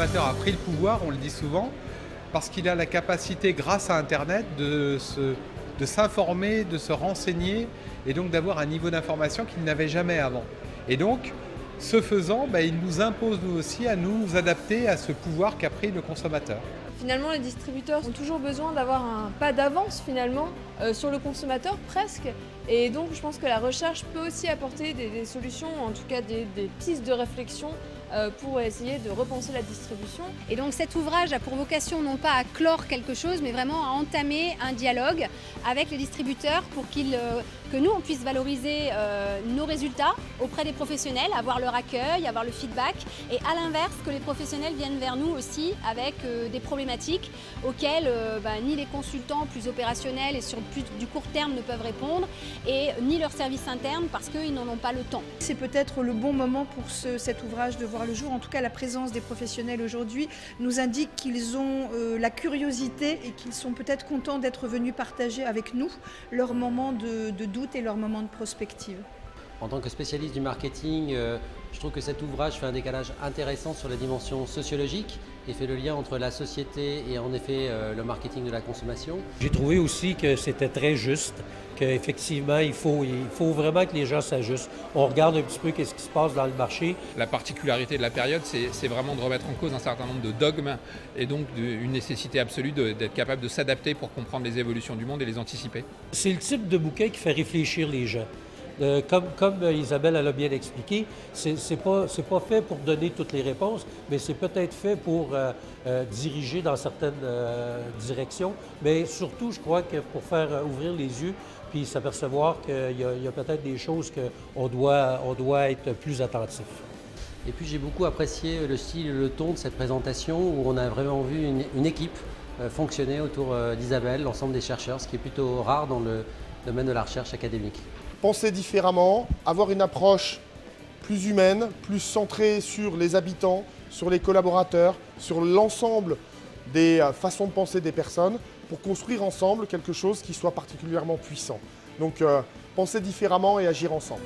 consommateur a pris le pouvoir, on le dit souvent, parce qu'il a la capacité, grâce à Internet, de s'informer, de se renseigner et donc d'avoir un niveau d'information qu'il n'avait jamais avant. Et donc, ce faisant, il nous impose nous aussi à nous adapter à ce pouvoir qu'a pris le consommateur. Finalement, les distributeurs ont toujours besoin d'avoir un pas d'avance finalement sur le consommateur presque. Et donc je pense que la recherche peut aussi apporter des solutions, en tout cas des pistes de réflexion pour essayer de repenser la distribution. Et donc cet ouvrage a pour vocation non pas à clore quelque chose, mais vraiment à entamer un dialogue avec les distributeurs pour que nous, on puisse valoriser nos résultats auprès des professionnels, avoir leur accueil, avoir le feedback, et à l'inverse, que les professionnels viennent vers nous aussi avec des problématiques auxquelles ni les consultants plus opérationnels et sur plus du court terme ne peuvent répondre, et ni leurs services internes parce qu'ils n'en ont pas le temps. C'est peut-être le bon moment pour cet ouvrage de voir le jour. En tout cas, la présence des professionnels aujourd'hui nous indique qu'ils ont la curiosité et qu'ils sont peut-être contents d'être venus partager avec nous leurs moments de doute et leurs moments de prospective. En tant que spécialiste du marketing, je trouve que cet ouvrage fait un décalage intéressant sur la dimension sociologique et fait le lien entre la société et en effet le marketing de la consommation. J'ai trouvé aussi que c'était très juste, qu'effectivement il faut vraiment que les gens s'ajustent. On regarde un petit peu ce qui se passe dans le marché. La particularité de la période, c'est vraiment de remettre en cause un certain nombre de dogmes et donc une nécessité absolue d'être capable de s'adapter pour comprendre les évolutions du monde et les anticiper. C'est le type de bouquin qui fait réfléchir les gens. Comme Isabelle l'a bien expliqué, c'est pas fait pour donner toutes les réponses, mais c'est peut-être fait pour diriger dans certaines directions. Mais surtout, je crois que pour faire ouvrir les yeux, puis s'apercevoir qu'il y a peut-être des choses qu'on doit être plus attentif. Et puis j'ai beaucoup apprécié le style et le ton de cette présentation où on a vraiment vu une équipe fonctionner autour d'Isabelle, l'ensemble des chercheurs, ce qui est plutôt rare dans le domaine de la recherche académique. Penser différemment, avoir une approche plus humaine, plus centrée sur les habitants, sur les collaborateurs, sur l'ensemble des façons de penser des personnes pour construire ensemble quelque chose qui soit particulièrement puissant. Donc penser différemment et agir ensemble.